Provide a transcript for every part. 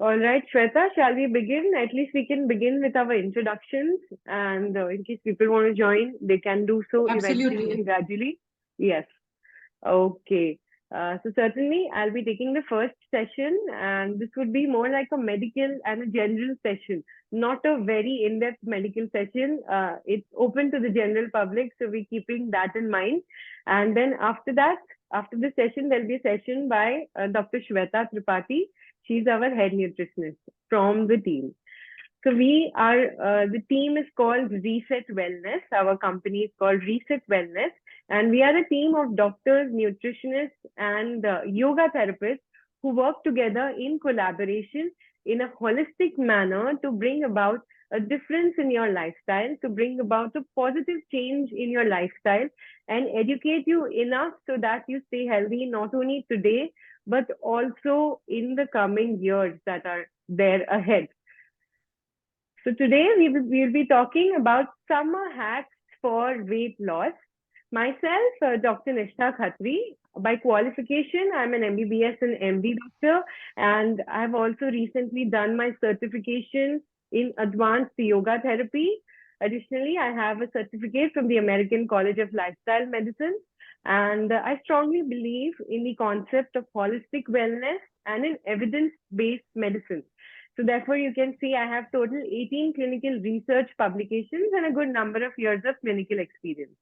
All right, Shweta, shall we begin? At least we can begin with our introductions, and in case people want to join, they can do so eventually Absolutely. and gradually. Yes. Okay. So certainly, I'll be taking the first session, and this would be more like a medical and a general session, not a very in-depth medical session. It's open to the general public, so we're keeping that in mind. And then after that, after the session, there'll be a session by Dr. Shweta Tripathi. She's our head nutritionist from the team. So we are, the team is called Reset Wellness. Our company is called Reset Wellness. And we are a team of doctors, nutritionists, and yoga therapists who work together in collaboration in a holistic manner to bring about a difference in your lifestyle, to bring about a positive change in your lifestyle, and educate you enough so that you stay healthy not only today, but also in the coming years that are there ahead. So today we'll be talking about summer hacks for weight loss. Myself, Dr. Nishtha Khatri. By qualification, I'm an MBBS and MD doctor, and I've also recently done my certification in advanced yoga therapy. Additionally, I have a certificate from the American College of Lifestyle Medicine, and I strongly believe in the concept of holistic wellness and in evidence-based medicine. So therefore, you can see I have total 18 clinical research publications and a good number of years of clinical experience.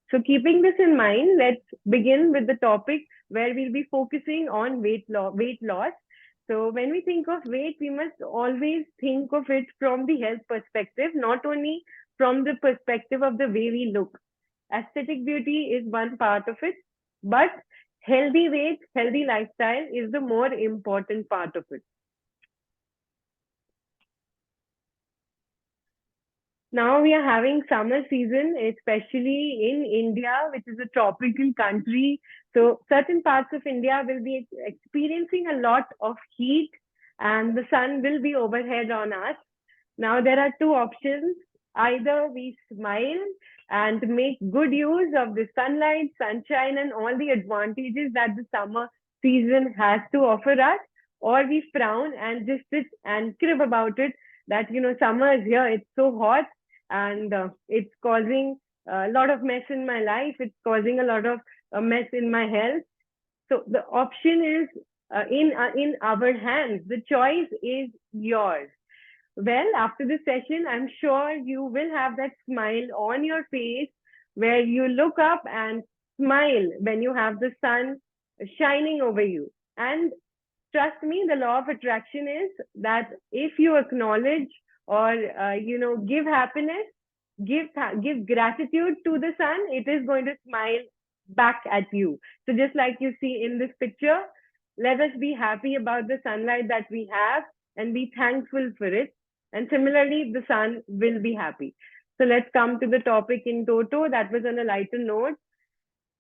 So keeping this in mind, let's begin with the topic where we'll be focusing on weight loss. So when we think of weight, we must always think of it from the health perspective, not only from the perspective of the way we look. Aesthetic beauty is one part of it, but healthy weight, healthy lifestyle is the more important part of it. Now we are having summer season, especially in India, which is a tropical country. So certain parts of India will be experiencing a lot of heat and the sun will be overhead on us. Now there are two options. Either we smile and make good use of the sunlight, sunshine, and all the advantages that the summer season has to offer us, or we frown and just sit and crib about it that, summer is here, it's so hot, and it's causing a lot of mess in my life. It's causing a lot of mess in my health. So the option is in our hands. The choice is yours. Well, after this session, I'm sure you will have that smile on your face where you look up and smile when you have the sun shining over you. And trust me, the law of attraction is that if you acknowledge or give happiness, give gratitude to the sun, it is going to smile back at you. So just like you see in this picture, let us be happy about the sunlight that we have and be thankful for it. And similarly, the sun will be happy. So let's come to the topic in toto. That was on a lighter note.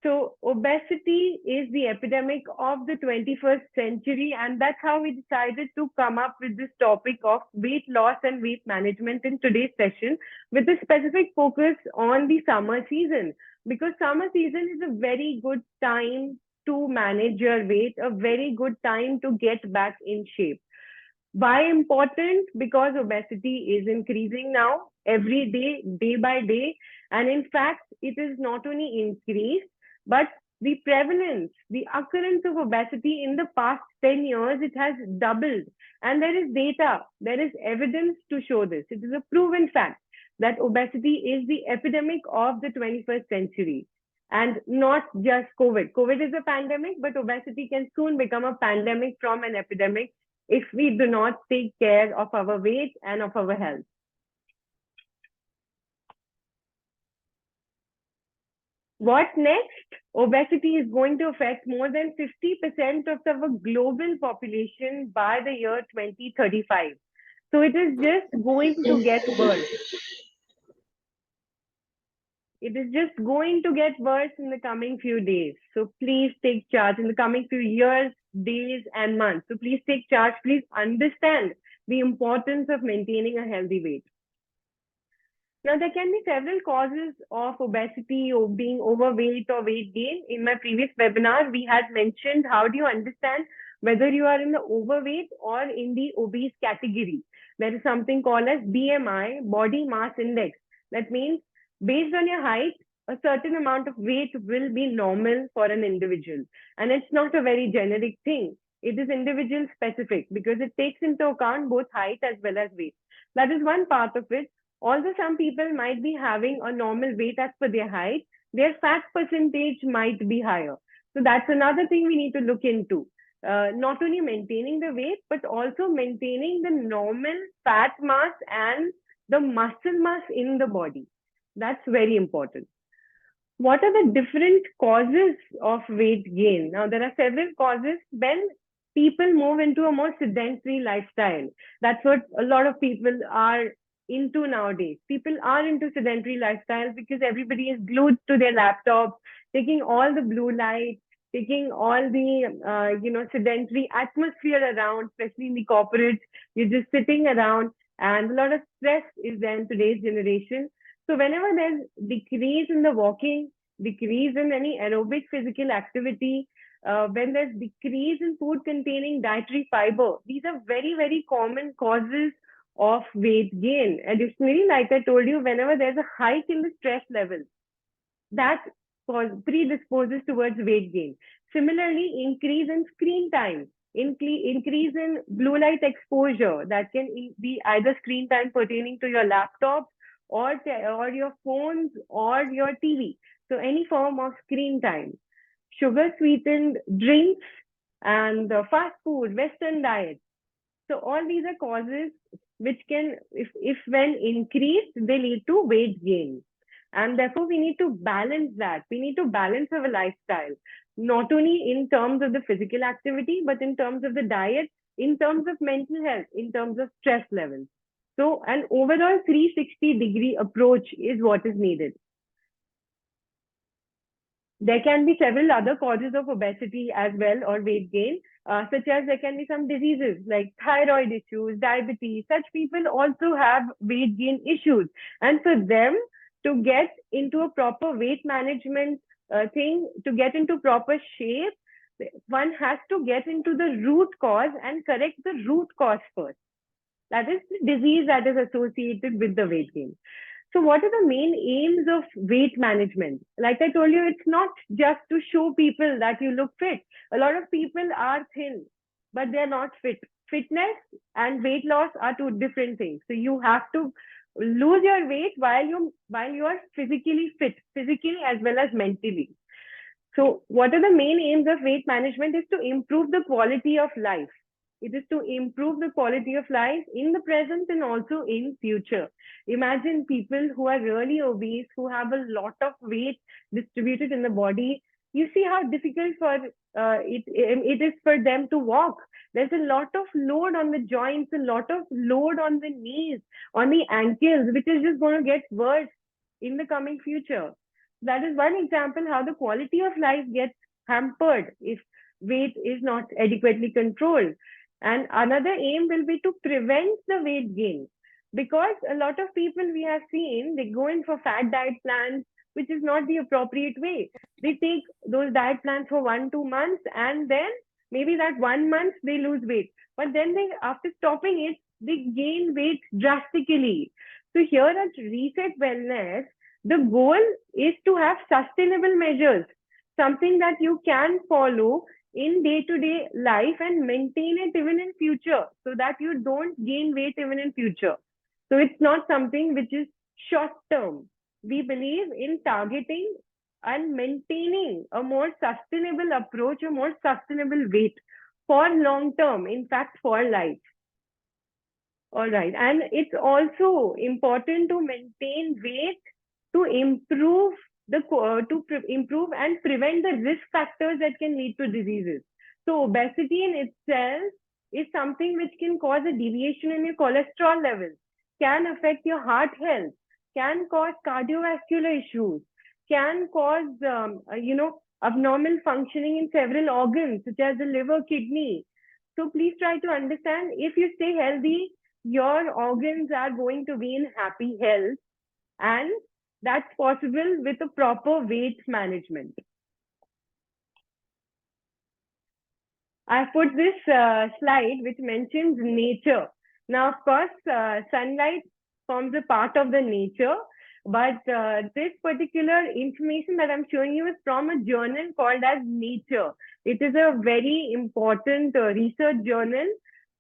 So obesity is the epidemic of the 21st century, and that's how we decided to come up with this topic of weight loss and weight management in today's session, with a specific focus on the summer season. Because summer season is a very good time to manage your weight, a very good time to get back in shape. Why important? Because obesity is increasing now every day, day by day. And in fact, it is not only increased, but the prevalence, the occurrence of obesity in the past 10 years, it has doubled. And there is data, there is evidence to show this. It is a proven fact that obesity is the epidemic of the 21st century. And not just COVID. COVID is a pandemic, but obesity can soon become a pandemic from an epidemic if we do not take care of our weight and of our health. What next? Obesity is going to affect more than 50% of our global population by the year 2035. So it is just going to get worse. It is just going to get worse in the coming few days. So please take charge in the coming few years, days, and months. So please take charge. Please understand the importance of maintaining a healthy weight. Now, there can be several causes of obesity or being overweight or weight gain. In my previous webinar, we had mentioned how do you understand whether you are in the overweight or in the obese category. There is something called as BMI, body mass index. That means based on your height, a certain amount of weight will be normal for an individual. And it's not a very generic thing. It is individual specific because it takes into account both height as well as weight. That is one part of it. Although some people might be having a normal weight as per their height, their fat percentage might be higher. So that's another thing we need to look into. Not only maintaining the weight, but also maintaining the normal fat mass and the muscle mass in the body. That's very important. What are the different causes of weight gain? Now, there are several causes when people move into a more sedentary lifestyle. That's what a lot of people are into nowadays. People are into sedentary lifestyles because everybody is glued to their laptops, taking all the blue light, taking all the sedentary atmosphere around, especially in the corporates. You're just sitting around, and a lot of stress is there in today's generation. So whenever there's decrease in the walking, decrease in any aerobic physical activity, when there's decrease in food containing dietary fiber, these are very, very common causes of weight gain. Additionally, like I told you, whenever there's a hike in the stress level, that predisposes towards weight gain. Similarly, increase in screen time, increase in blue light exposure, that can be either screen time pertaining to your laptop or your phones or your TV. So any form of screen time, sugar sweetened drinks and fast food, Western diet. So all these are causes which can, if when increased, they lead to weight gain. And therefore, we need to balance that. We need to balance our lifestyle, not only in terms of the physical activity, but in terms of the diet, in terms of mental health, in terms of stress levels. So an overall 360-degree approach is what is needed. There can be several other causes of obesity as well, or weight gain, such as there can be some diseases like thyroid issues, diabetes. Such people also have weight gain issues. And for them to get into a proper weight management thing, to get into proper shape, one has to get into the root cause and correct the root cause first. That is the disease that is associated with the weight gain. So what are the main aims of weight management? Like I told you, it's not just to show people that you look fit. A lot of people are thin, but they're not fit. Fitness and weight loss are two different things. So you have to lose your weight while you are physically fit, physically as well as mentally. So what are the main aims of weight management is to improve the quality of life. It is to improve the quality of life in the present and also in future. Imagine people who are really obese, who have a lot of weight distributed in the body. You see how difficult it is for them to walk. There's a lot of load on the joints, a lot of load on the knees, on the ankles, which is just going to get worse in the coming future. That is one example how the quality of life gets hampered if weight is not adequately controlled. And another aim will be to prevent the weight gain, because a lot of people we have seen, they go in for fat diet plans, which is not the appropriate way. They take those diet plans for 1-2 months, and then maybe that 1 month they lose weight. But then after stopping it, they gain weight drastically. So here at Reset Wellness, the goal is to have sustainable measures, something that you can follow in day-to-day life and maintain it even in future, so that you don't gain weight even in future. So it's not something which is short term. We believe in targeting and maintaining a more sustainable approach, a more sustainable weight for long term, in fact, for life. All right. And it's also important to maintain weight to improve improve and prevent the risk factors that can lead to diseases. So obesity in itself is something which can cause a deviation in your cholesterol levels, can affect your heart health, can cause cardiovascular issues, can cause abnormal functioning in several organs such as the liver, kidney. So please try to understand, if you stay healthy, your organs are going to be in happy health, and that's possible with a proper weight management. I put this slide which mentions nature. Now, of course, sunlight forms a part of the nature, but this particular information that I'm showing you is from a journal called as Nature. It is a very important research journal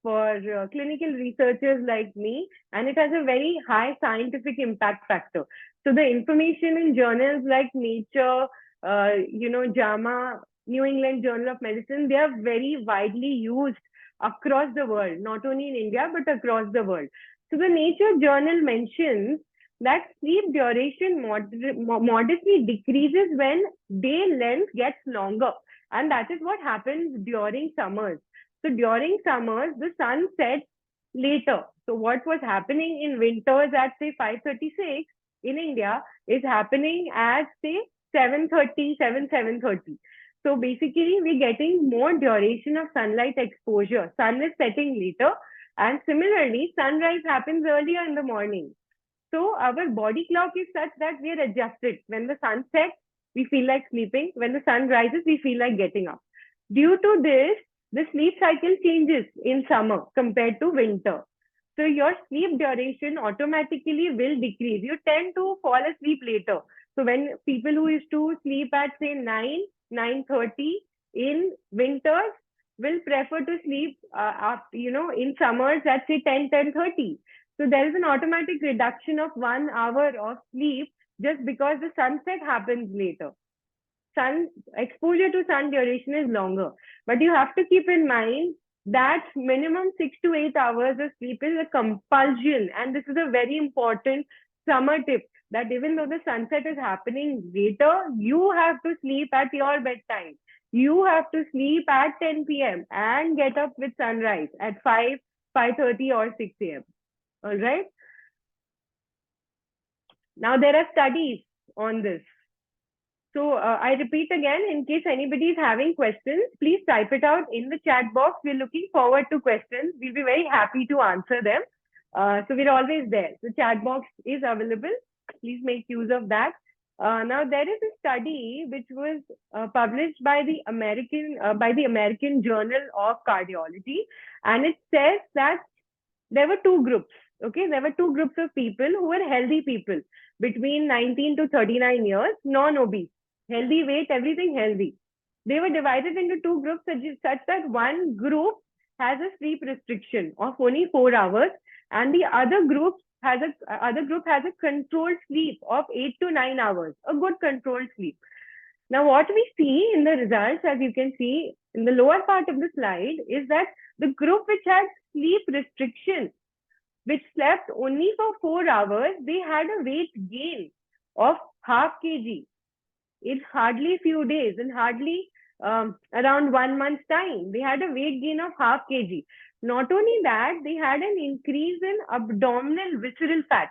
for clinical researchers like me, and it has a very high scientific impact factor. So the information in journals like Nature, JAMA, New England Journal of Medicine, they are very widely used across the world, not only in India, but across the world. So the Nature Journal mentions that sleep duration modestly decreases when day length gets longer. And that is what happens during summers. So during summers, the sun sets later. So what was happening in winters at say 5:36 in India is happening at say 7:30, 7:30. So basically, we're getting more duration of sunlight exposure. Sun is setting later, and similarly, sunrise happens earlier in the morning. So our body clock is such that we are adjusted. When the sun sets, we feel like sleeping. When the sun rises, we feel like getting up. Due to this, the sleep cycle changes in summer compared to winter. So your sleep duration automatically will decrease. You tend to fall asleep later. So when people who used to sleep at say 9, 9:30 in winters will prefer to sleep in summers at say 10, 10:30. So there is an automatic reduction of 1 hour of sleep just because the sunset happens later. Sun exposure to sun duration is longer, but you have to keep in mind that minimum 6 to 8 hours of sleep is a compulsion, and this is a very important summer tip. That even though the sunset is happening later, you have to sleep at your bedtime. You have to sleep at 10 p.m. and get up with sunrise at 5, 5:30 or 6 a.m. All right. Now there are studies on this. So I repeat again, in case anybody is having questions, please type it out in the chat box. We're looking forward to questions. We'll be very happy to answer them. So we're always there. The chat box is available. Please make use of that. Now there is a study which was published by the American Journal of Cardiology, and it says that there were two groups. Okay, there were two groups of people who were healthy people between 19 to 39 years, non-obese, healthy weight, everything healthy. They were divided into two groups such that one group has a sleep restriction of only 4 hours, and the other group has a controlled sleep of 8 to 9 hours, a good controlled sleep. Now, what we see in the results, as you can see in the lower part of the slide, is that the group which had sleep restriction, which slept only for 4 hours, they had a weight gain of half kg in hardly few days, in hardly around 1 month's time. They had a weight gain of half kg. Not only that, they had an increase in abdominal visceral fat.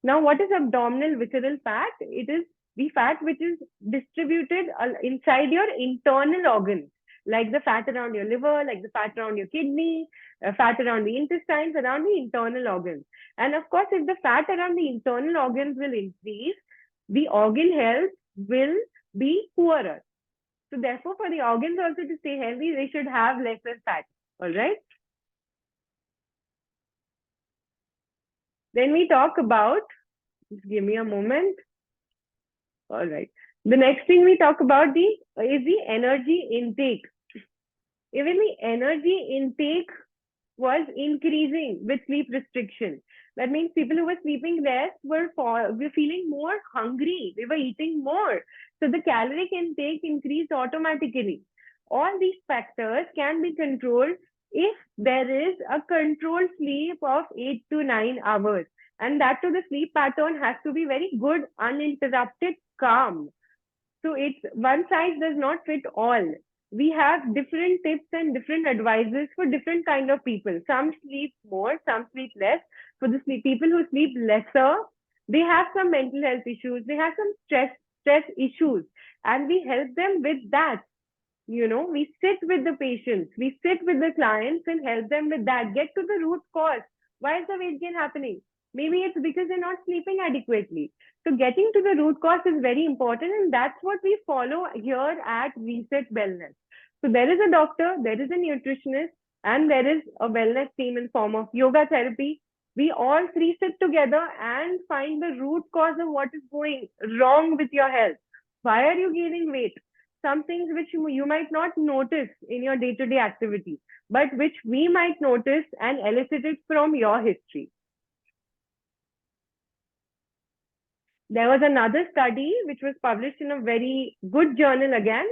Now, what is abdominal visceral fat? It is the fat which is distributed inside your internal organs, like the fat around your liver, like the fat around your kidney, fat around the intestines, around the internal organs. And of course, if the fat around the internal organs will increase, the organ health will be poorer. So therefore, for the organs also to stay healthy, they should have lesser fat. All right. Then we talk about, just give me a moment. All right. The next thing we talk about is the energy intake. Even the energy intake was increasing with sleep restriction. That means people who were sleeping less were feeling more hungry. They were eating more. So the caloric intake increased automatically. All these factors can be controlled if there is a controlled sleep of 8 to 9 hours. And that too, the sleep pattern has to be very good, uninterrupted, calm. So it's one size does not fit all. We have different tips and different advices for different kind of people. Some sleep more, some sleep less. For the people who sleep lesser, they have some mental health issues, they have some stress issues, and we help them with that. We sit with the patients, we sit with the clients and help them with that. Get to the root cause. Why is the weight gain happening? Maybe it's because they're not sleeping adequately. So getting to the root cause is very important, and that's what we follow here at Reset Wellness. So there is a doctor, there is a nutritionist, and there is a wellness team in form of yoga therapy. We all three sit together and find the root cause of what is going wrong with your health. Why are you gaining weight? Some things which you might not notice in your day-to-day activity, but which we might notice and elicit it from your history. There was another study which was published in a very good journal again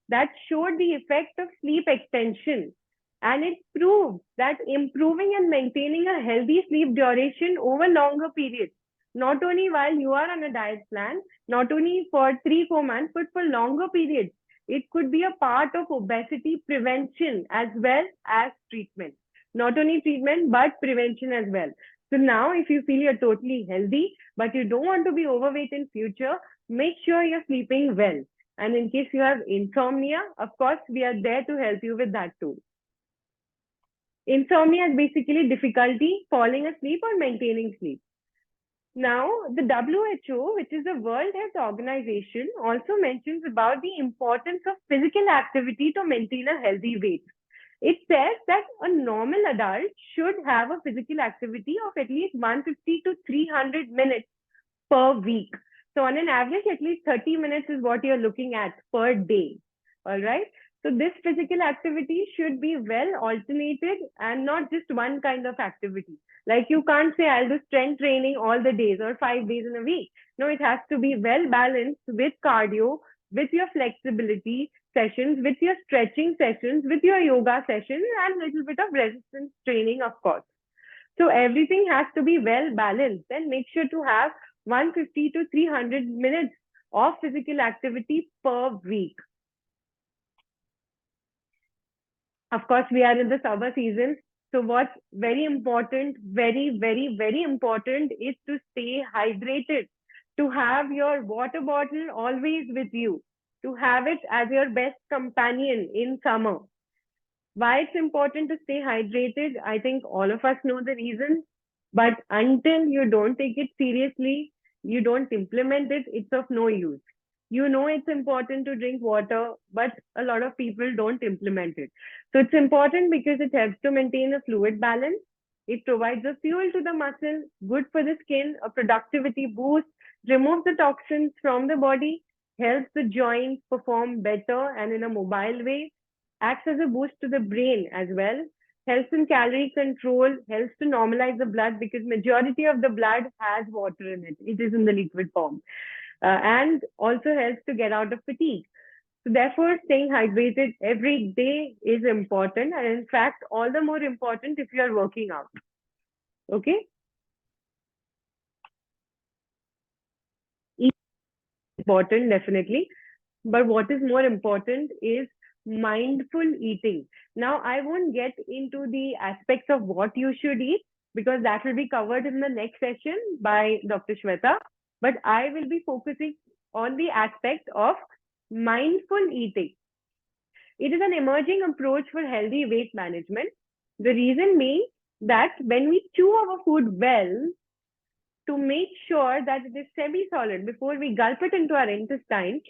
that showed the effect of sleep extension. And it proved that improving and maintaining a healthy sleep duration over longer periods, not only while you are on a diet plan, not only for 3-4 months, but for longer periods, it could be a part of obesity prevention as well as treatment. Not only treatment, but prevention as well. So now, if you feel you're totally healthy, but you don't want to be overweight in future, make sure you're sleeping well. And in case you have insomnia, of course, we are there to help you with that too. Insomnia is basically difficulty falling asleep or maintaining sleep. Now, the WHO, which is the World Health Organization, also mentions about the importance of physical activity to maintain a healthy weight. It says that a normal adult should have a physical activity of at least 150 to 300 minutes per week. So on an average, at least 30 minutes is what you're looking at per day. All right. So this physical activity should be well alternated and not just one kind of activity. Like you can't say I'll do strength training all the days or 5 days in a week. No, it has to be well balanced with cardio, with your flexibility sessions, with your stretching sessions, with your yoga sessions, and a little bit of resistance training, of course. So everything has to be well balanced, and make sure to have 150 to 300 minutes of physical activity per week. Of course, we are in the summer season. So what's very important, very, very, very important is to stay hydrated, to have your water bottle always with you, to have it as your best companion in summer. Why it's important to stay hydrated, I think all of us know the reasons, but until you don't take it seriously, you don't implement it, it's of no use. You know it's important to drink water, but a lot of people don't implement it. So it's important because it helps to maintain a fluid balance. It provides a fuel to the muscle, good for the skin, a productivity boost, removes the toxins from the body, helps the joints perform better and in a mobile way, acts as a boost to the brain as well, helps in calorie control, helps to normalize the blood because majority of the blood has water in it. It is in the liquid form. And also helps to get out of fatigue. So therefore, staying hydrated every day is important, and in fact, all the more important if you are working out. Okay? Important, definitely. But what is more important is mindful eating. Now, I won't get into the aspects of what you should eat because that will be covered in the next session by Dr. Shweta. But I will be focusing on the aspect of mindful eating. It is an emerging approach for healthy weight management. The reason being that when we chew our food well, to make sure that it is semi-solid before we gulp it into our intestines,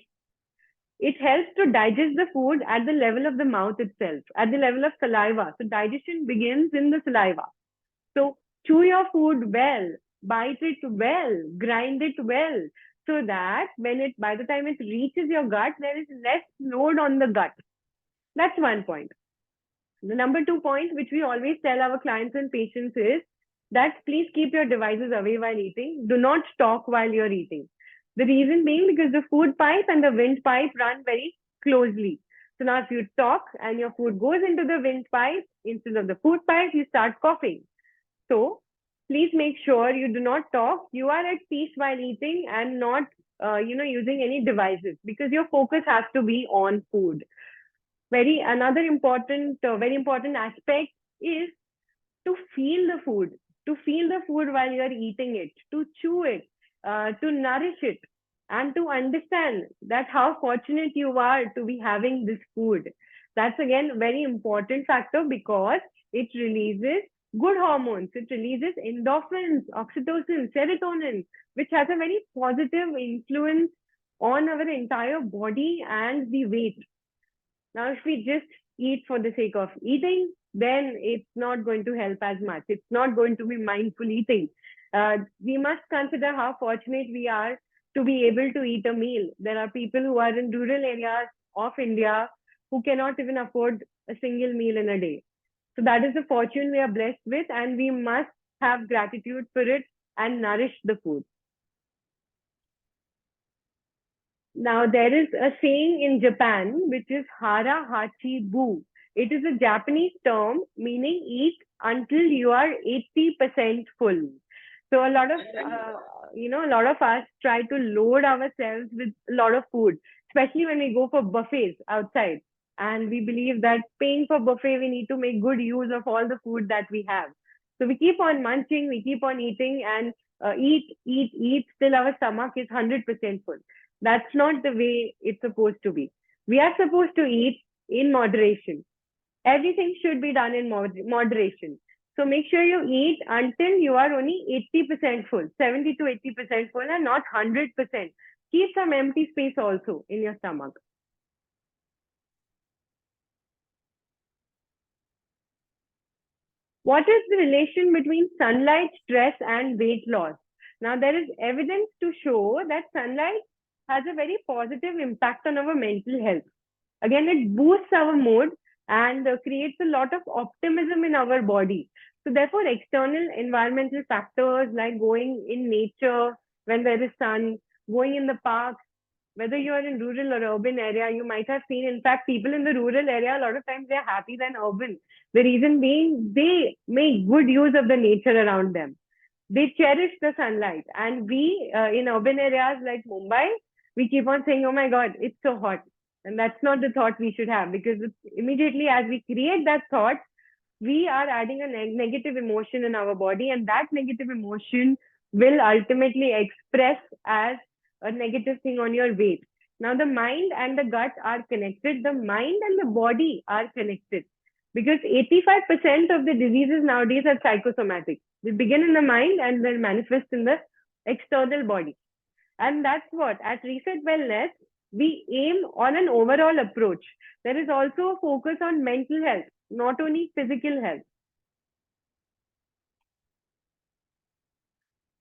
it helps to digest the food at the level of the mouth itself, at the level of saliva. So digestion begins in the saliva. So chew your food well, bite it well, grind it well, so that by the time it reaches your gut, there is less load on the gut. That's one point. The number 2 point, which we always tell our clients and patients is that please keep your devices away while eating. Do not talk while you're eating. The reason being because the food pipe and the windpipe run very closely. So now if you talk and your food goes into the windpipe, instead of the food pipe, you start coughing. So please make sure you do not talk. You are at peace while eating and not, using any devices because your focus has to be on food. Another important, very important aspect is to feel the food, while you are eating it, to chew it, to nourish it, and to understand that how fortunate you are to be having this food. That's again a very important factor because it releases good hormones. It releases endorphins, oxytocin, serotonin, which has a very positive influence on our entire body and the weight. Now, if we just eat for the sake of eating, then it's not going to help as much. It's not going to be mindful eating. We must consider how fortunate we are to be able to eat a meal. There are people who are in rural areas of India who cannot even afford a single meal in a day. So that is the fortune we are blessed with, and we must have gratitude for it and nourish the food. Now, there is a saying in Japan which is hara hachi bu. It is a Japanese term meaning eat until you are 80% full. So a lot of us try to load ourselves with a lot of food, especially when we go for buffets outside. And we believe that paying for buffet, we need to make good use of all the food that we have. So we keep on munching, we keep on eating, and eat till our stomach is 100% full. That's not the way it's supposed to be. We are supposed to eat in moderation. Everything should be done in moderation. So make sure you eat until you are only 80% full, 70 to 80% full, and not 100%. Keep some empty space also in your stomach. What is the relation between sunlight, stress, and weight loss? Now, there is evidence to show that sunlight has a very positive impact on our mental health. Again, it boosts our mood and creates a lot of optimism in our body. So, therefore, external environmental factors like going in nature when there is sun, going in the park, whether you are in rural or urban area, you might have seen, in fact, people in the rural area, a lot of times they're happy than urban. The reason being they make good use of the nature around them. They cherish the sunlight. And we, in urban areas like Mumbai, we keep on saying, oh my God, it's so hot. And that's not the thought we should have, because immediately as we create that thought, we are adding a negative emotion in our body, and that negative emotion will ultimately express as a negative thing on your weight. Now, the mind and the gut are connected, the mind and the body are connected, because 85% of the diseases nowadays are psychosomatic. They begin in the mind and then manifest in the external body. And that's what, at Reset Wellness, we aim on an overall approach. There is also a focus on mental health, not only physical health.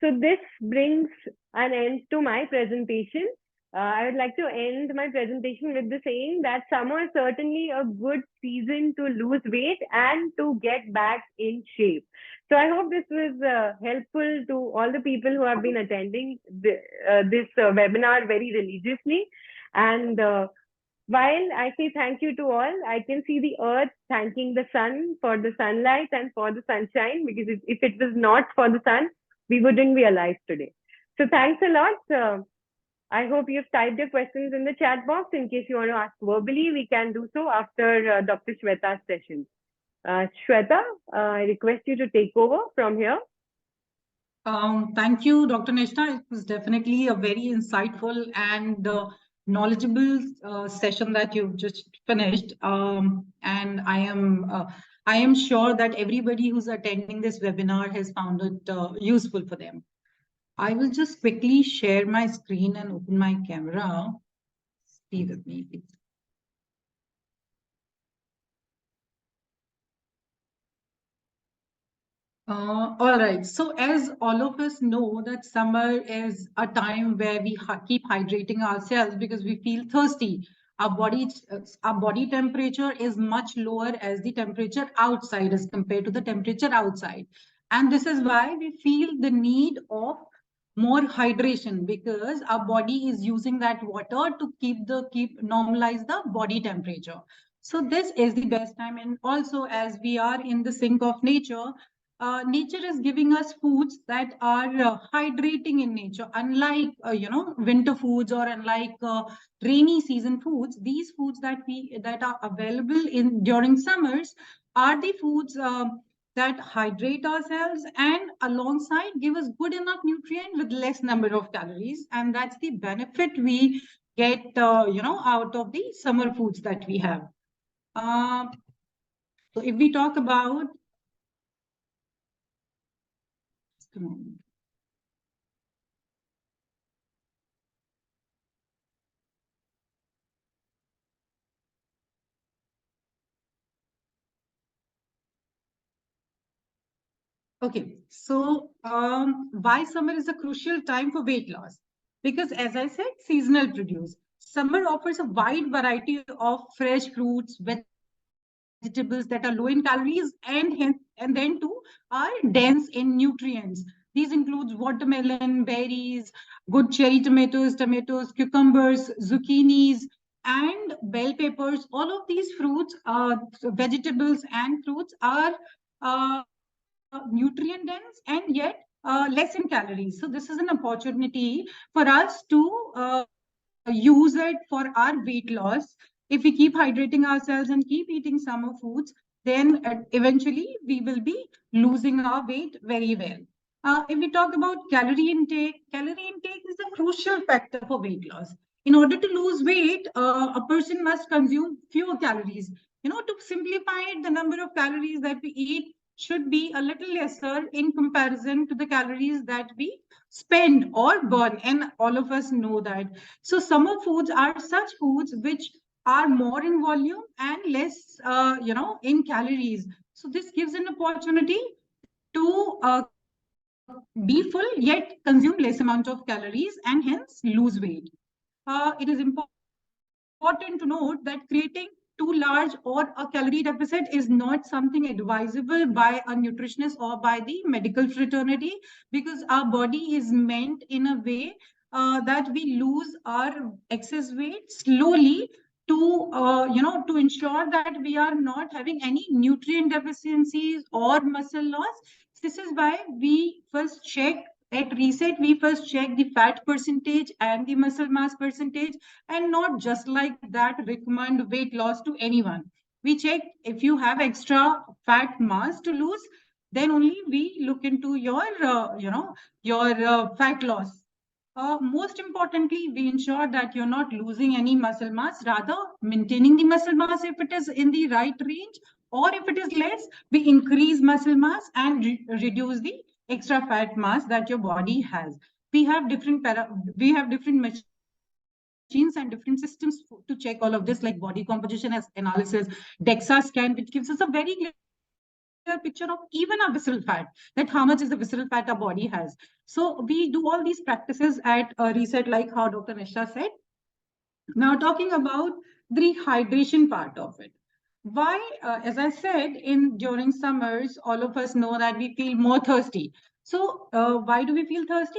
So this brings an end to my presentation. I would like to end my presentation with the saying that summer is certainly a good season to lose weight and to get back in shape. So I hope this was helpful to all the people who have been attending this webinar very religiously. And while I say thank you to all, I can see the earth thanking the sun for the sunlight and for the sunshine, because if it was not for the sun, we wouldn't be alive today. So thanks a lot. I hope you've typed your questions in the chat box. In case you want to ask verbally, we can do so after Dr. Shweta's session. Shweta, I request you to take over from here. Thank you, Dr. Neshna. It was definitely a very insightful and knowledgeable session that you've just finished. And I am sure that everybody who's attending this webinar has found it useful for them. I will just quickly share my screen and open my camera. Stay with me, please. All right. So as all of us know that summer is a time where we keep hydrating ourselves because we feel thirsty. Our body temperature is much lower as the temperature outside as compared to the temperature outside. And this is why we feel the need of more hydration, because our body is using that water to normalize the body temperature. So this is the best time. And also, as we are in the sync of nature, nature is giving us foods that are hydrating in nature. Unlike winter foods, or unlike rainy season foods, these foods that are available in during summers are the foods that hydrate ourselves and alongside give us good enough nutrient with less number of calories, and that's the benefit we get out of the summer foods that we have. So if we talk about Okay, so why summer is a crucial time for weight loss? Because as I said, seasonal produce. Summer offers a wide variety of fresh fruits, vegetables that are low in calories and then too are dense in nutrients. These includes watermelon, berries, good cherry tomatoes, cucumbers, zucchinis, and bell peppers. All of these fruits, vegetables and fruits are nutrient dense and yet less in calories. So this is an opportunity for us to use it for our weight loss. If we keep hydrating ourselves and keep eating summer foods, then eventually we will be losing our weight very well. If we talk about calorie intake is a crucial factor for weight loss. In order to lose weight, a person must consume fewer calories. To simplify it, the number of calories that we eat should be a little lesser in comparison to the calories that we spend or burn. And all of us know that. So, summer foods are such foods which are more in volume and less, in calories. So, this gives an opportunity to be full yet consume less amount of calories and hence lose weight. It is important to note that creating too large or a calorie deficit is not something advisable by a nutritionist or by the medical fraternity, because our body is meant in a way that we lose our excess weight slowly to ensure that we are not having any nutrient deficiencies or muscle loss. This is why we first check at reset, we first check the fat percentage and the muscle mass percentage, and not just like that recommend weight loss to anyone. We check if you have extra fat mass to lose, then only we look into your fat loss. Most importantly, we ensure that you're not losing any muscle mass, rather maintaining the muscle mass if it is in the right range, or if it is less, we increase muscle mass and reduce the extra fat mass that your body has. We have different machines and different systems to check all of this, like body composition as analysis, DEXA scan, which gives us a very clear picture of even our visceral fat, that how much is the visceral fat our body has. So we do all these practices at Reset, like how Dr. Nisha said. Now, talking about the hydration part of it. Why, as I said, during summers, all of us know that we feel more thirsty. So, why do we feel thirsty?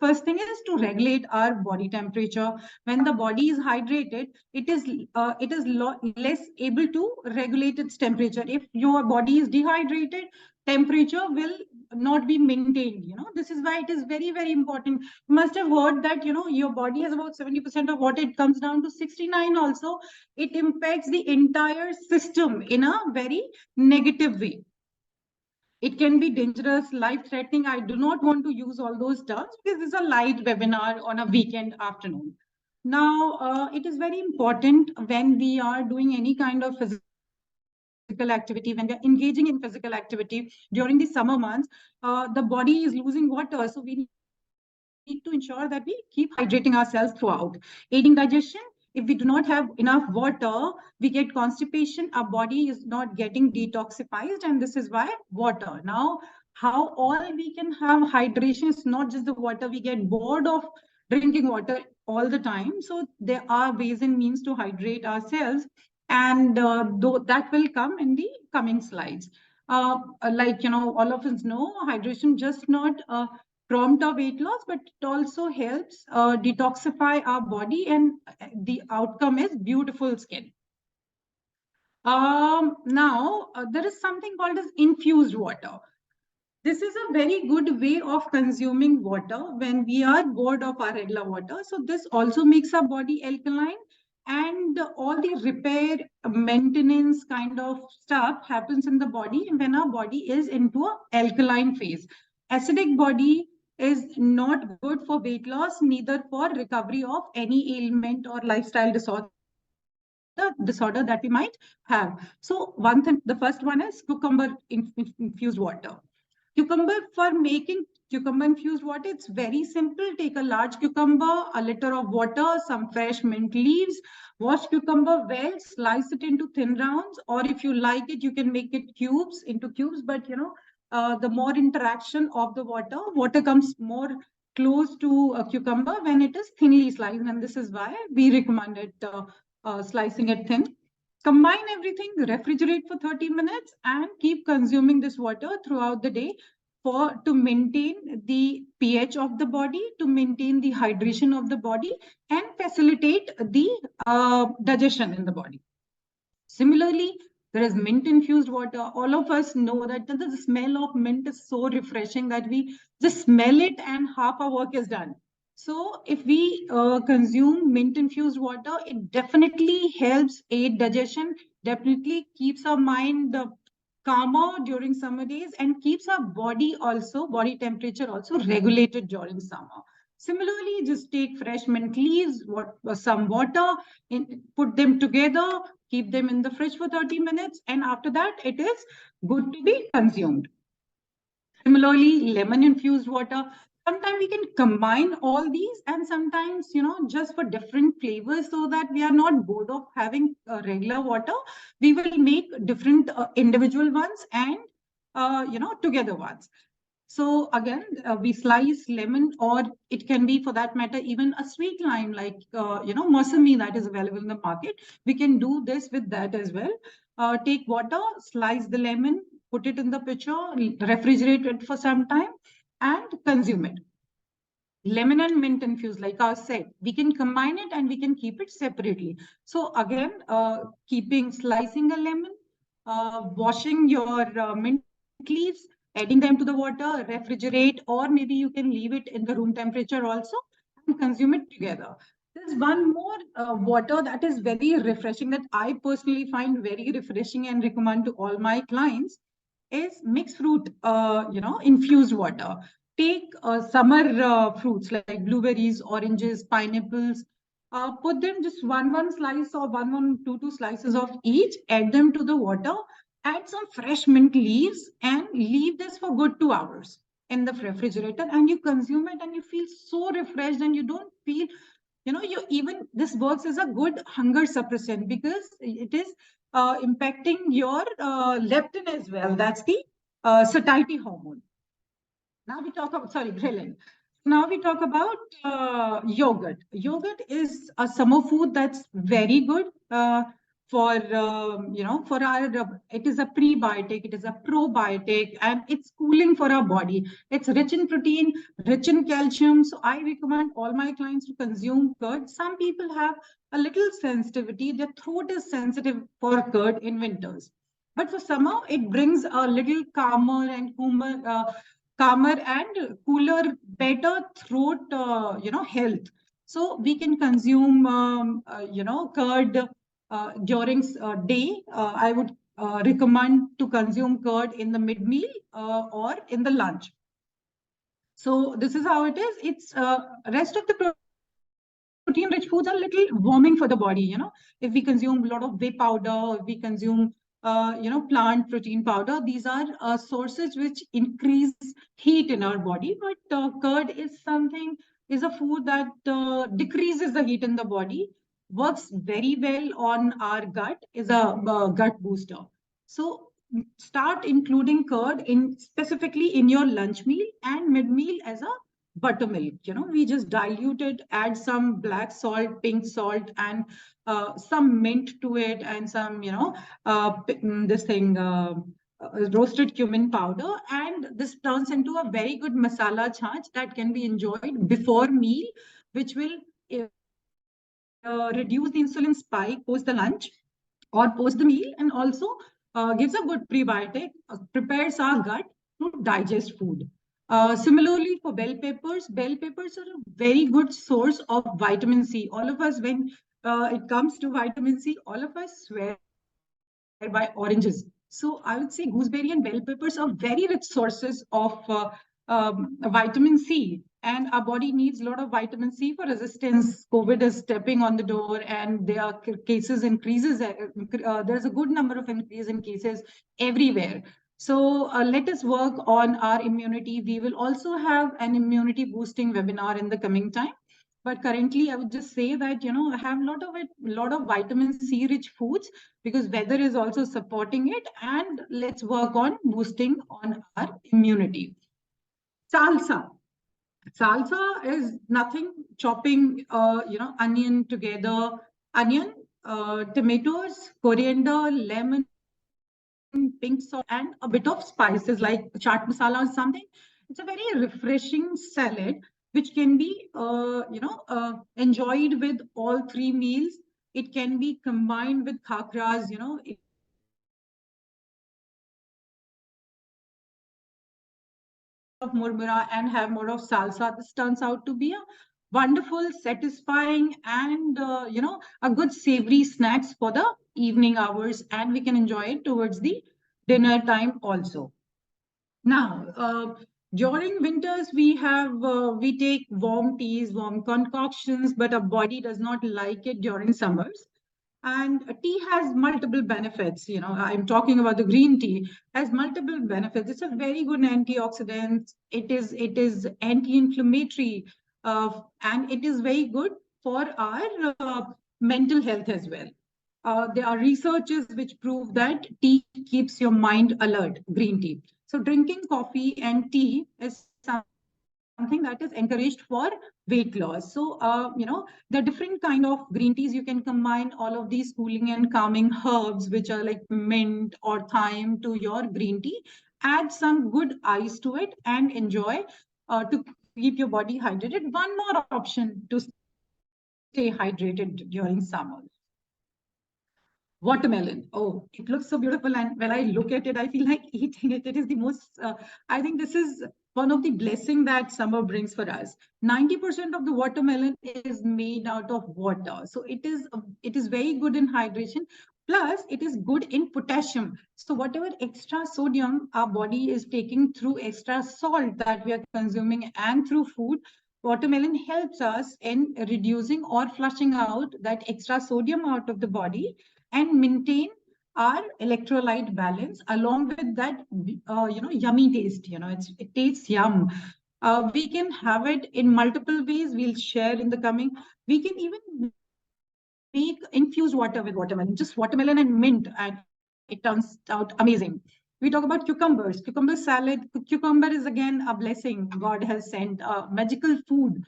First thing is to regulate our body temperature. When the body is hydrated, it is less able to regulate its temperature. If your body is dehydrated, temperature will not be maintained. This is why it is very, very important. You must have heard that your body has about 70% of water. It comes down to 69 also. It impacts the entire system in a very negative way. It can be dangerous, life threatening. I do not want to use all those terms because it's a light webinar on a weekend afternoon. Now, it is very important when we are doing any kind of physical activity, when we are engaging in physical activity during the summer months, the body is losing water. So we need to ensure that we keep hydrating ourselves throughout, aiding digestion. If we do not have enough water, we get constipation. Our body is not getting detoxified, and this is why water. Now, how all we can have hydration is not just the water. We get bored of drinking water all the time. So there are ways and means to hydrate ourselves, and though that will come in the coming slides. All of us know, hydration just not prompt our weight loss, but it also helps detoxify our body, and the outcome is beautiful skin. Now, there is something called as infused water. This is a very good way of consuming water when we are bored of our regular water. So this also makes our body alkaline, and all the repair, maintenance kind of stuff happens in the body when our body is into an alkaline phase. Acidic body is not good for weight loss, neither for recovery of any ailment or lifestyle disorder that we might have. So one thing, the first one is cucumber infused water. Cucumber, for making cucumber infused water, it's very simple. Take a large cucumber, a liter of water, some fresh mint leaves, wash cucumber well, slice it into thin rounds, or if you like it, you can make it into cubes. But the more interaction of the water comes more close to a cucumber when it is thinly sliced, and this is why we recommend it slicing it thin. Combine everything, refrigerate for 30 minutes, and keep consuming this water throughout the day to maintain the pH of the body, to maintain the hydration of the body, and facilitate the digestion in the body. Similarly, there is mint infused water. All of us know that the smell of mint is so refreshing that we just smell it and half our work is done. So if we consume mint infused water, it definitely helps aid digestion, definitely keeps our mind calmer during summer days, and keeps our body temperature also regulated during summer. Similarly, just take fresh mint leaves, some water, put them together, keep them in the fridge for 30 minutes, and after that, it is good to be consumed. Similarly, lemon infused water. Sometimes we can combine all these, and sometimes, just for different flavors, so that we are not bored of having regular water, we will make different individual ones and, together ones. So again, we slice lemon, or it can be, for that matter, even a sweet lime, like, Mosami, that is available in the market. We can do this with that as well. Take water, slice the lemon, put it in the pitcher, refrigerate it for some time, and consume it. Lemon and mint infused, like I said, we can combine it and we can keep it separately. So again, slicing a lemon, washing your mint leaves, adding them to the water, refrigerate, or maybe you can leave it in the room temperature also, and consume it together. There's one more water that is very refreshing, that I personally find very refreshing and recommend to all my clients, is mixed fruit, infused water. Take summer fruits like blueberries, oranges, pineapples, put them just one slice, or two slices of each, add them to the water, add some fresh mint leaves, and leave this for good 2 hours in the refrigerator, and you consume it and you feel so refreshed, and you don't feel, this works as a good hunger suppressant, because it is impacting your leptin as well. That's the satiety hormone. Now we talk about, ghrelin. Now we talk about yogurt. Yogurt is a summer food that's very good for our, it is a prebiotic, it is a probiotic, and it's cooling for our body. It's rich in protein, rich in calcium. So I recommend all my clients to consume curd. Some people have a little sensitivity. Their throat is sensitive for curd in winters. But for summer, it brings a little calmer and cooler, better throat, health. So we can consume, curd during day. I would recommend to consume curd in the mid-meal or in the lunch. So this is how it is. It's rest of the protein-rich foods are a little warming for the body. If we consume a lot of whey powder, if we consume plant protein powder, these are sources which increase heat in our body. But curd is a food that decreases the heat in the body, works very well on our gut, is a gut booster. So start including curd specifically in your lunch meal and mid-meal as a buttermilk. We just dilute it, add some black salt, pink salt, and some mint to it, and some, roasted cumin powder, and this turns into a very good masala chach that can be enjoyed before meal, which will reduce the insulin spike post the lunch or post the meal, and also gives a good prebiotic, prepares our gut to digest food. Similarly, for bell peppers are a very good source of vitamin C. All of us, when it comes to vitamin C, all of us swear by oranges. So I would say gooseberry and bell peppers are very rich sources of vitamin C. And our body needs a lot of vitamin C for resistance. COVID is stepping on the door, and there are cases increases. There's a good number of increase in cases everywhere. So let us work on our immunity. We will also have an immunity boosting webinar in the coming time. But currently, I would just say that, have lot of vitamin C rich foods, because weather is also supporting it. And let's work on boosting on our immunity. Salsa. Salsa is nothing, chopping, onion together, onion, tomatoes, coriander, lemon, pink salt, and a bit of spices like chaat masala or something. It's a very refreshing salad, which can be, enjoyed with all three meals. It can be combined with khakras, of murmura and have more of salsa. This turns out to be a wonderful, satisfying, and a good savory snacks for the evening hours, and we can enjoy it towards the dinner time also. Now, during winters, we take warm teas, warm concoctions, but our body does not like it during summers. And tea has multiple benefits. I'm talking about the green tea has multiple benefits. It's a very good antioxidant. It is anti-inflammatory, and it is very good for our mental health as well. There are researches which prove that tea keeps your mind alert. Green tea. So drinking coffee and tea is something that is encouraged for weight loss. So, the different kind of green teas, you can combine all of these cooling and calming herbs, which are like mint or thyme, to your green tea. Add some good ice to it and enjoy, to keep your body hydrated. One more option to stay hydrated during summer. Watermelon. Oh, it looks so beautiful. And when I look at it, I feel like eating it. It is the most, I think this is one of the blessing that summer brings for us. 90% of the watermelon is made out of water. So it is very good in hydration. Plus, it is good in potassium. So whatever extra sodium our body is taking through extra salt that we are consuming and through food, watermelon helps us in reducing or flushing out that extra sodium out of the body and maintain our electrolyte balance along with that yummy taste. It tastes yum. We can have it in multiple ways. We'll share in the coming. We can even make infused water with watermelon, just watermelon and mint, and it turns out amazing. We talk about cucumbers, cucumber salad. Cucumber is again a blessing God has sent, a magical food,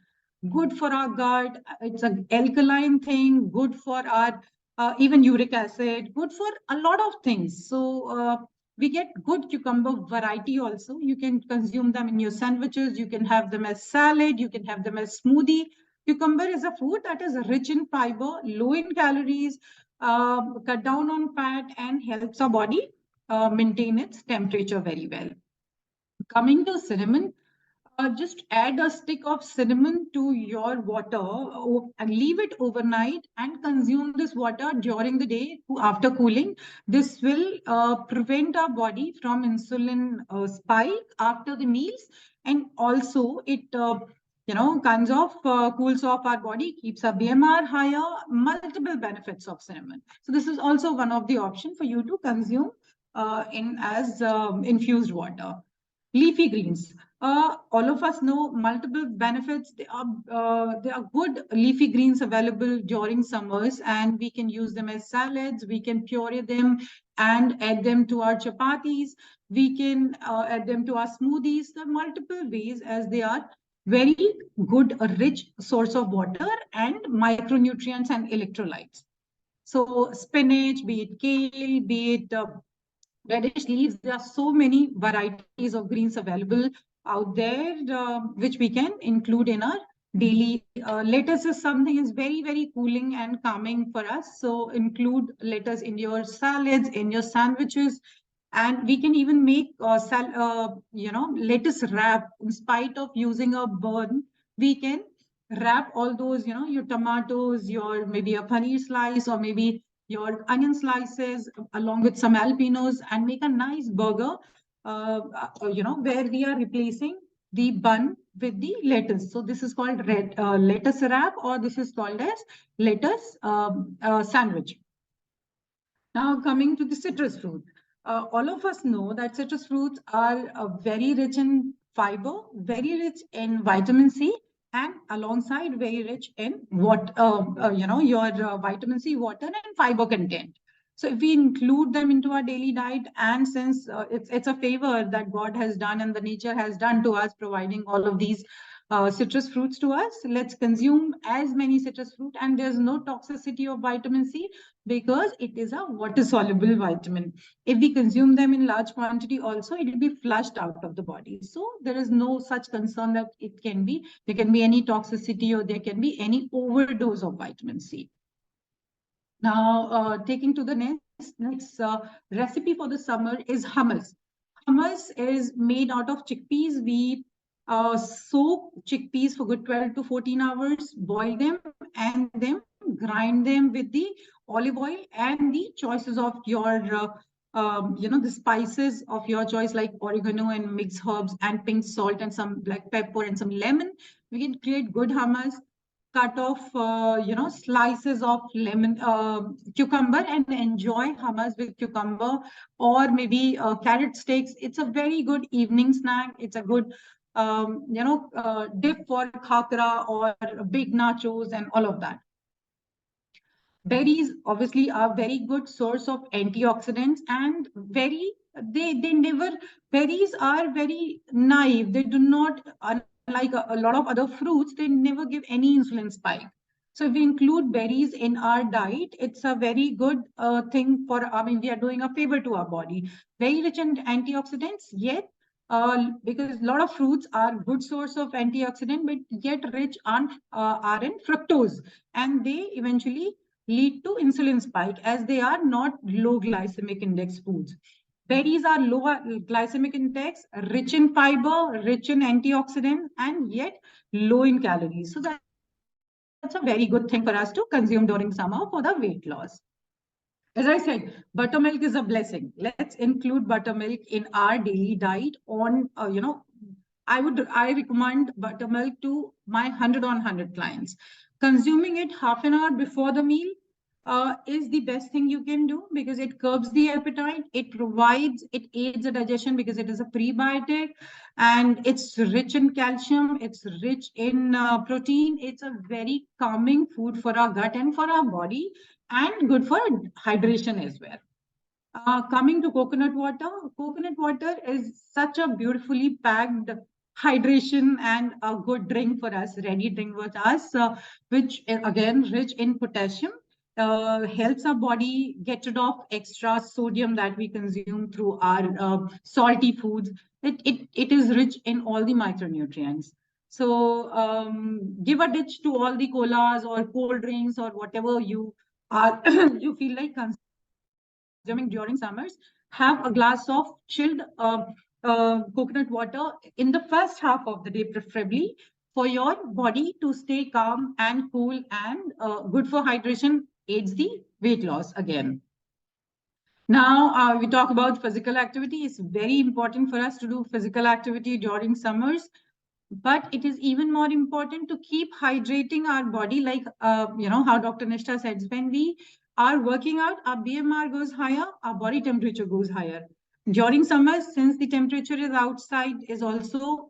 good for our gut. It's an alkaline thing, good for our even uric acid, good for a lot of things. So we get good cucumber variety also. You can consume them in your sandwiches. You can have them as salad. You can have them as smoothie. Cucumber is a food that is rich in fiber, low in calories, cut down on fat, and helps our body maintain its temperature very well. Coming to cinnamon, just add a stick of cinnamon to your water, and leave it overnight and consume this water during the day after cooling. This will prevent our body from insulin spike after the meals, and also it kinds of cools off our body, keeps our BMR higher, multiple benefits of cinnamon. So this is also one of the options for you to consume in as infused water. Leafy greens. All of us know multiple benefits. There are good leafy greens available during summers, and we can use them as salads. We can puree them and add them to our chapatis. We can add them to our smoothies. There are multiple ways, as they are very good, a rich source of water and micronutrients and electrolytes. So spinach, be it kale, be it radish leaves, there are so many varieties of greens available out there, which we can include in our daily. Lettuce is something is very, very cooling and calming for us. So include lettuce in your salads, in your sandwiches, and we can even make lettuce wrap. In spite of using a burn, we can wrap all those, your tomatoes, your maybe a paneer slice, or maybe your onion slices along with some alpinos, and make a nice burger, where we are replacing the bun with the lettuce. So this is called lettuce wrap, or this is called as lettuce sandwich. Now coming to the citrus fruit. All of us know that citrus fruits are very rich in fiber, very rich in vitamin C, and alongside very rich in what your vitamin C, water, and fiber content. So if we include them into our daily diet, and since it's a favor that God has done and the nature has done to us, providing all of these citrus fruits to us, let's consume as many citrus fruit. And there's no toxicity of vitamin C because it is a water soluble vitamin. If we consume them in large quantity also, it will be flushed out of the body. So there is no such concern that there can be any toxicity or there can be any overdose of vitamin C. Now, taking to the next recipe for the summer is hummus. Hummus is made out of chickpeas. We soak chickpeas for good 12 to 14 hours, boil them, and then grind them with the olive oil and the choices of your, the spices of your choice, like oregano and mixed herbs and pink salt and some black pepper and some lemon. We can create good hummus. Cut off, slices of lemon, cucumber, and enjoy hummus with cucumber, or maybe carrot sticks. It's a very good evening snack. It's a good, dip for khakra or big nachos and all of that. Berries obviously are very good source of antioxidants, and berries are very naive. They do not, unlike a lot of other fruits, they never give any insulin spike. So if we include berries in our diet, it's a very good thing for, we are doing a favor to our body. Very rich in antioxidants, yet because a lot of fruits are good source of antioxidant, but yet rich on are in fructose, and they eventually lead to insulin spike as they are not low glycemic index foods. Berries are low glycemic index, rich in fiber, rich in antioxidants, and yet low in calories. So that's a very good thing for us to consume during summer for the weight loss. As I said, buttermilk is a blessing. Let's include buttermilk in our daily diet. I recommend buttermilk to my 100 on 100 clients. Consuming it half an hour before the meal is the best thing you can do because it curbs the appetite. It aids the digestion because it is a prebiotic, and it's rich in calcium. It's rich in protein. It's a very calming food for our gut and for our body, and good for hydration as well. Coming to coconut water is such a beautifully packed hydration and a good drink for us, ready drink with us, which again rich in potassium, helps our body get rid of extra sodium that we consume through our salty foods. It is rich in all the micronutrients. So give a ditch to all the colas or cold drinks or whatever you are you feel like consuming during summers. Have a glass of chilled coconut water in the first half of the day, preferably, for your body to stay calm and cool, and good for hydration, aids the weight loss again. Now, we talk about physical activity. It's very important for us to do physical activity during summers, but it is even more important to keep hydrating our body, like how Dr. Nishtha said, when we are working out, our BMR goes higher, our body temperature goes higher. During summer, since the temperature is outside is also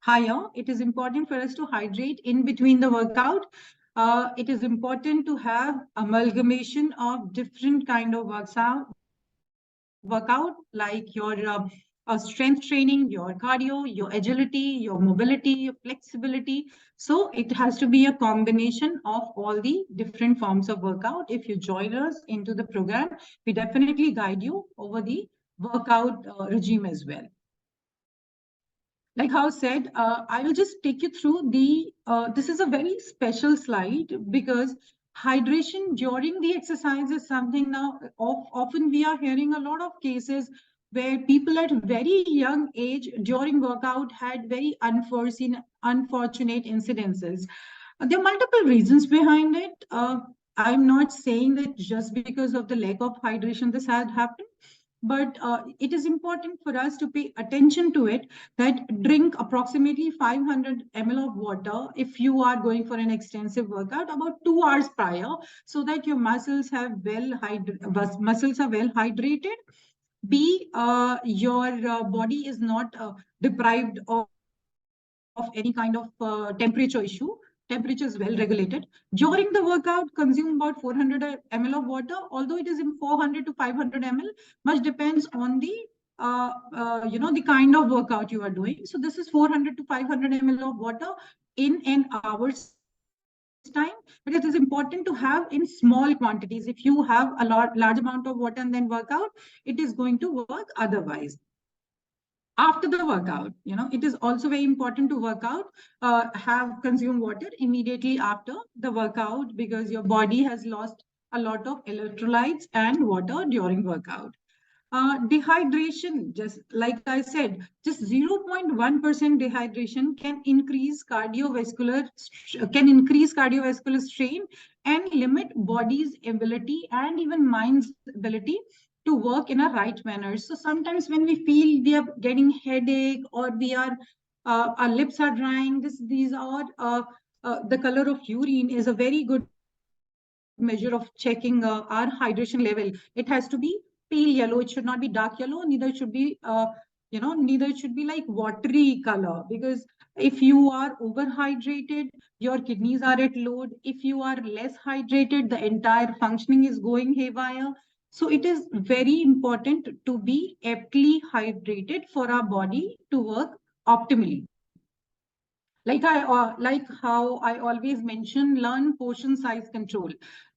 higher, it is important for us to hydrate in between the workout. It is important to have amalgamation of different kind of workout, like your strength training, your cardio, your agility, your mobility, your flexibility. So it has to be a combination of all the different forms of workout. If you join us into the program, we definitely guide you over the workout regime as well. Like how said, I will just take you through this is a very special slide because hydration during the exercise is something now often we are hearing a lot of cases where people at very young age during workout had very unfortunate incidences. There are multiple reasons behind it. I'm not saying that just because of the lack of hydration this had happened, but it is important for us to pay attention to it, that drink approximately 500 ml of water if you are going for an extensive workout about 2 hours prior, so that your muscles are well hydrated. B, your body is not deprived of any kind of temperature issue. Temperature is well regulated. During the workout, consume about 400 ml of water, although it is in 400 to 500 ml, much depends on the the kind of workout you are doing. So this is 400 to 500 ml of water in an hour's time, but it is important to have in small quantities. If you have a large amount of water and then work out, it is going to work otherwise. After the workout, it is also very important to work out, consume water immediately after the workout, because your body has lost a lot of electrolytes and water during workout. Dehydration, just like I said, just 0.1% dehydration can increase cardiovascular strain and limit body's ability and even mind's ability to work in a right manner. So sometimes when we feel we are getting headache or our lips are drying, these are the color of urine is a very good measure of checking our hydration level. It has to be pale yellow. It should not be dark yellow. Neither should be neither it should be like watery color, because if you are overhydrated, your kidneys are at load. If you are less hydrated, the entire functioning is going haywire. So it is very important to be aptly hydrated for our body to work optimally. Like how I always mention, learn portion size control.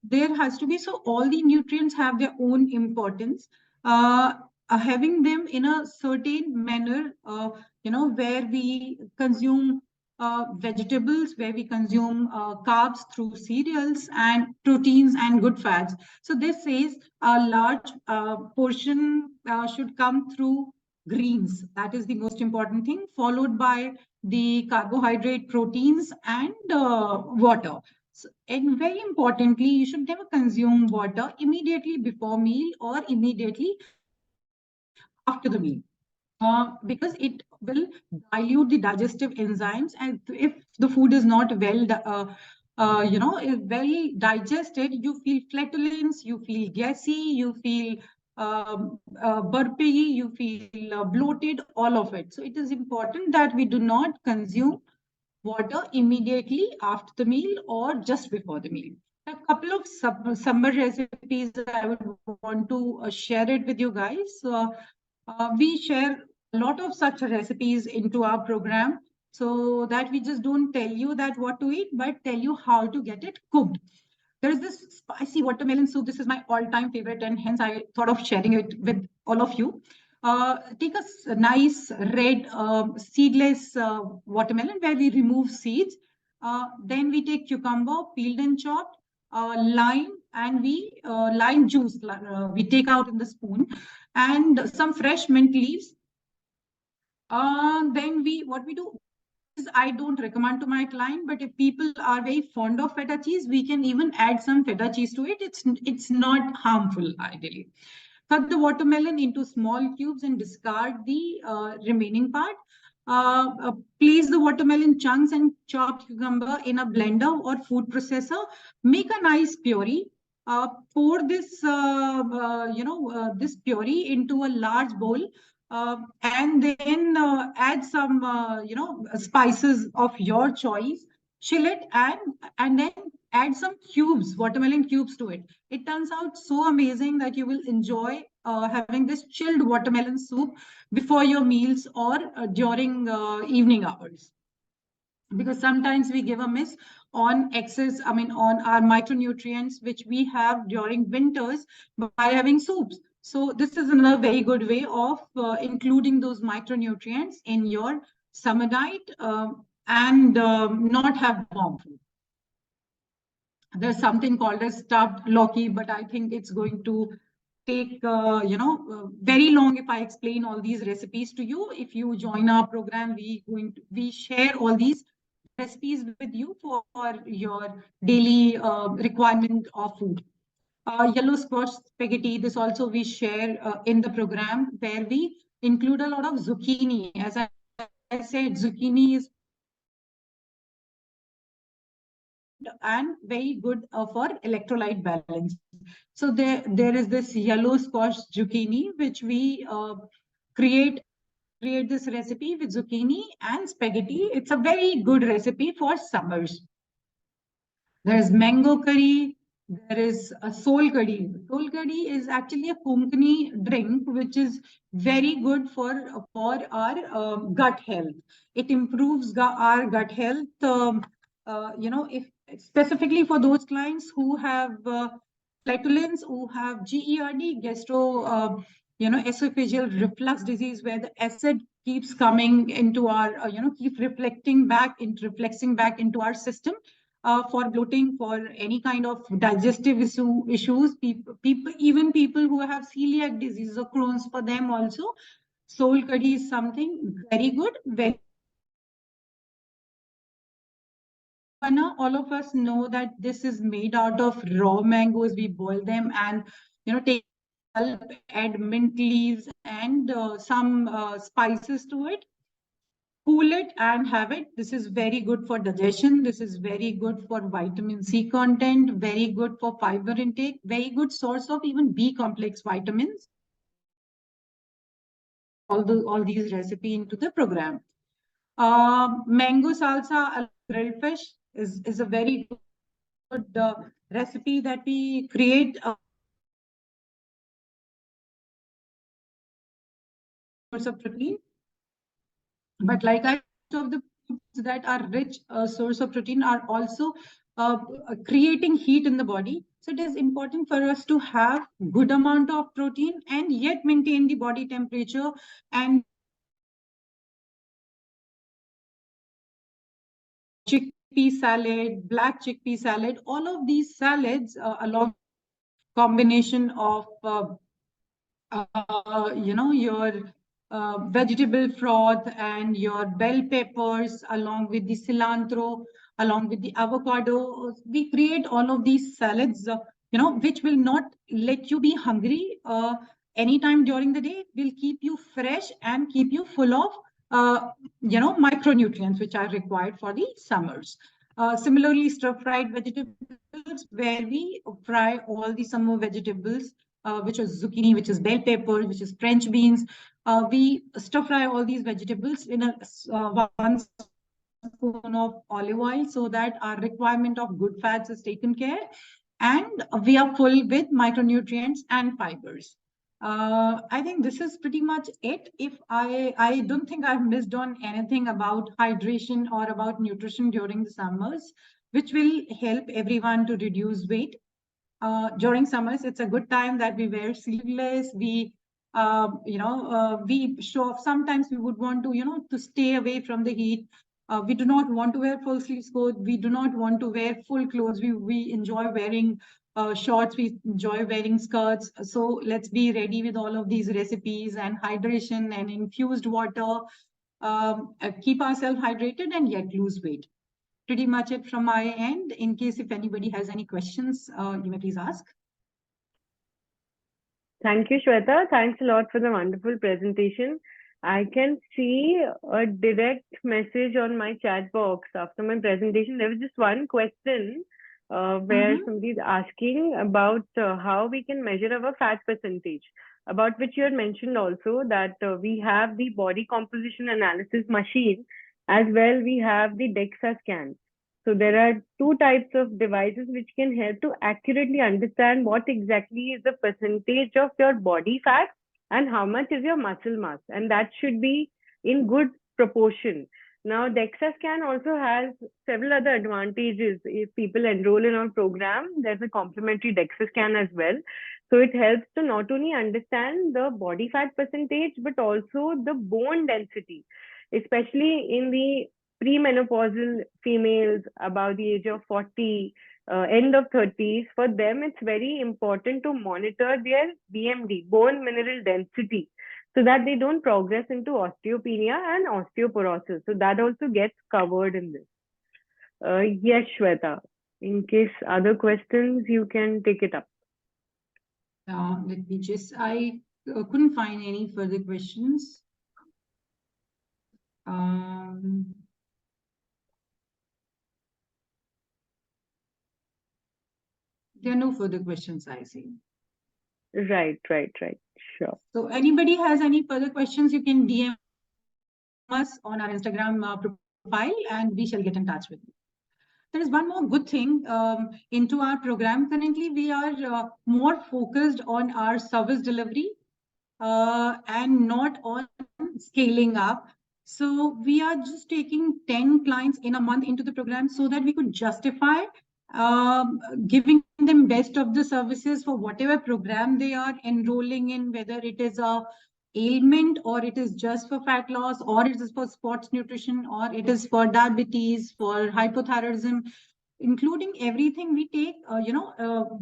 There has to be, so all the nutrients have their own importance. Having them in a certain manner, where we consume vegetables, where we consume carbs through cereals, and proteins and good fats. So this says a large portion should come through greens. That is the most important thing, followed by the carbohydrate, proteins, and water. So, and very importantly, you should never consume water immediately before meal or immediately after the meal, because it will dilute the digestive enzymes, and if the food is not well well digested, you feel flatulence, you feel gassy, you feel burpy, you feel bloated, all of it. So it is important that we do not consume water immediately after the meal or just before the meal. A couple of summer recipes I would want to share it with you guys. We share a lot of such recipes into our program, so that we just don't tell you that what to eat, but tell you how to get it cooked. There is this spicy watermelon soup. This is my all-time favorite, and hence I thought of sharing it with all of you. Take a nice red seedless watermelon where we remove seeds. Then we take cucumber, peeled and chopped, lime, and lime juice we take out in the spoon, and some fresh mint leaves. Then what we do is, I don't recommend to my client, but if people are very fond of feta cheese, we can even add some feta cheese to it. It's not harmful, ideally. Cut the watermelon into small cubes and discard the remaining part. Place the watermelon chunks and chopped cucumber in a blender or food processor. Make a nice puree. Pour this, this puree into a large bowl, and then add some, spices of your choice. Chill it, and then add some watermelon cubes to it. It turns out so amazing that you will enjoy having this chilled watermelon soup before your meals or during evening hours. Because sometimes we give a miss on on our micronutrients, which we have during winters by having soups. So this is another very good way of including those micronutrients in your summer diet, and not have warm food. There's something called as stuffed Loki, but I think it's going to take very long if I explain all these recipes to you. If you join our program, we share all these recipes with you for your daily requirement of food. Yellow squash spaghetti, this also we share in the program, where we include a lot of zucchini. As I said, zucchini is and very good for electrolyte balance. So there is this yellow squash zucchini, which we create create this recipe with zucchini and spaghetti. It's a very good recipe for summers. There is mango curry. There is a soul curry. Soul curry is actually a Konkani drink, which is very good for our gut health. It improves our gut health. If specifically for those clients who have flatulence, who have GERD, esophageal reflux disease, where the acid keeps coming into our, keep reflecting back into our system for bloating, for any kind of digestive issues, even people who have celiac disease or Crohn's, for them also, soul curry is something very good. All of us know that this is made out of raw mangoes. We boil them and take pulp, add mint leaves and some spices to it. Cool it and have it. This is very good for digestion. This is very good for vitamin C content, very good for fiber intake, very good source of even B complex vitamins. All these recipe into the program. Mango salsa grilled fish is a very good recipe that we create. Source of protein. But like of the foods that are rich source of protein are also creating heat in the body. So it is important for us to have good amount of protein and yet maintain the body temperature. And chickpea salad, black chickpea salad, all of these salads along combination of your vegetable froth and your bell peppers, along with the cilantro, along with the avocado. We create all of these salads, which will not let you be hungry anytime during the day. Will keep you fresh and keep you full of, micronutrients, which are required for the summers. Similarly, stir-fried vegetables, where we fry all the summer vegetables, which is zucchini, which is bell pepper, which is French beans. We stir fry all these vegetables in a 1 spoon of olive oil, so that our requirement of good fats is taken care, and we are full with micronutrients and fibers. I think this is pretty much it. If I don't think I've missed on anything about hydration or about nutrition during the summers, which will help everyone to reduce weight. During summers, it's a good time that we wear sleeveless. We show off. Sometimes we would want to, to stay away from the heat. We do not want to wear full sleeves coat. We do not want to wear full clothes. We enjoy wearing shorts. We enjoy wearing skirts. So let's be ready with all of these recipes and hydration and infused water. Keep ourselves hydrated and yet lose weight. Pretty much it from my end. In case if anybody has any questions, you may please ask. Thank you, Shweta. Thanks a lot for the wonderful presentation. I can see a direct message on my chat box after my presentation. There was just one question where somebody is asking about how we can measure our fat percentage, about which you had mentioned also that we have the body composition analysis machine, as well we have the DEXA scan. So there are two types of devices which can help to accurately understand what exactly is the percentage of your body fat and how much is your muscle mass, and that should be in good proportion. Now, DEXA scan also has several other advantages. If people enroll in our program, there's a complimentary DEXA scan as well. So it helps to not only understand the body fat percentage, but also the bone density, especially in the premenopausal females above the age of 40, end of 30s. For them, it's very important to monitor their BMD, bone mineral density, so that they don't progress into osteopenia and osteoporosis. So that also gets covered in this. Yes, Shweta. In case other questions, you can take it up. Let me just, I couldn't find any further questions. There are no further questions, I see. Right. Sure. So anybody has any further questions, you can DM us on our Instagram profile and we shall get in touch with you. There is one more good thing into our program. Currently, we are more focused on our service delivery and not on scaling up. So we are just taking 10 clients in a month into the program so that we could justify giving them best of the services for whatever program they are enrolling in, whether it is a ailment or it is just for fat loss or it is for sports nutrition or it is for diabetes, for hypothyroidism, including everything. We take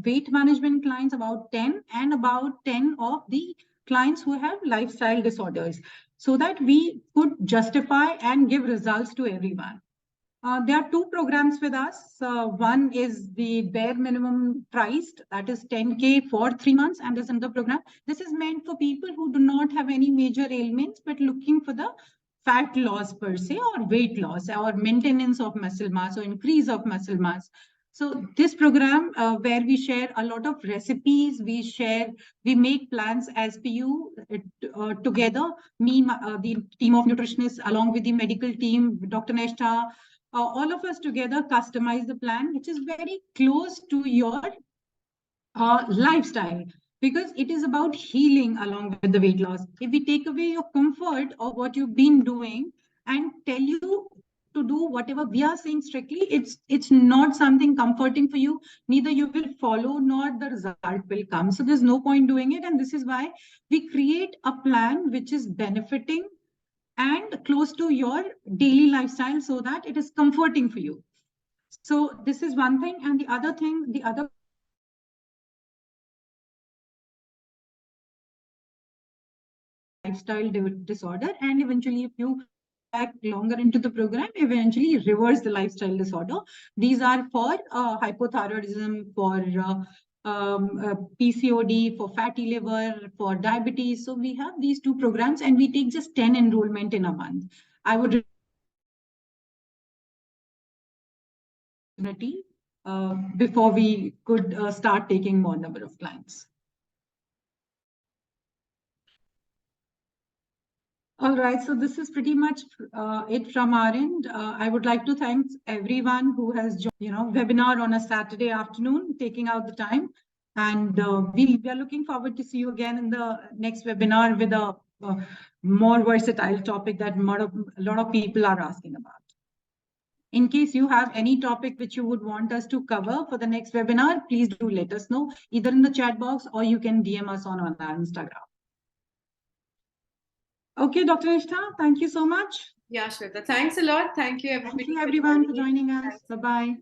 weight management clients about 10 and about 10 of the clients who have lifestyle disorders so that we could justify and give results to everyone. There are two programs with us. One is the bare minimum priced, that is 10K for 3 months, and there's another program. This is meant for people who do not have any major ailments, but looking for the fat loss per se, or weight loss, or maintenance of muscle mass, or increase of muscle mass. So this program where we share a lot of recipes, we make plans as PU together, the team of nutritionists along with the medical team, Dr. Neshta, all of us together customize the plan, which is very close to your lifestyle, because it is about healing along with the weight loss. If we take away your comfort of what you've been doing and tell you to do whatever we are saying strictly, it's not something comforting for you. Neither you will follow nor the result will come. So there's no point doing it. And this is why we create a plan which is benefiting and close to your daily lifestyle so that it is comforting for you. So this is one thing. And the other thing, the other lifestyle disorder, and eventually if you back longer into the program, eventually reverse the lifestyle disorder. These are for hypothyroidism, for PCOD, for fatty liver, for diabetes. So we have these two programs and we take just 10 enrollment in a month. I would before we could start taking more number of clients. All right, so this is pretty much it from our end. I would like to thank everyone who has joined, webinar on a Saturday afternoon, taking out the time. And we are looking forward to see you again in the next webinar with a more versatile topic that a lot of people are asking about. In case you have any topic which you would want us to cover for the next webinar, please do let us know, either in the chat box or you can DM us on our Instagram. Okay, Dr. Neshta, thank you so much. Yeah, Shweta. Thanks a lot. Thank you, everybody. Thank you, everyone, for joining us. Bye-bye.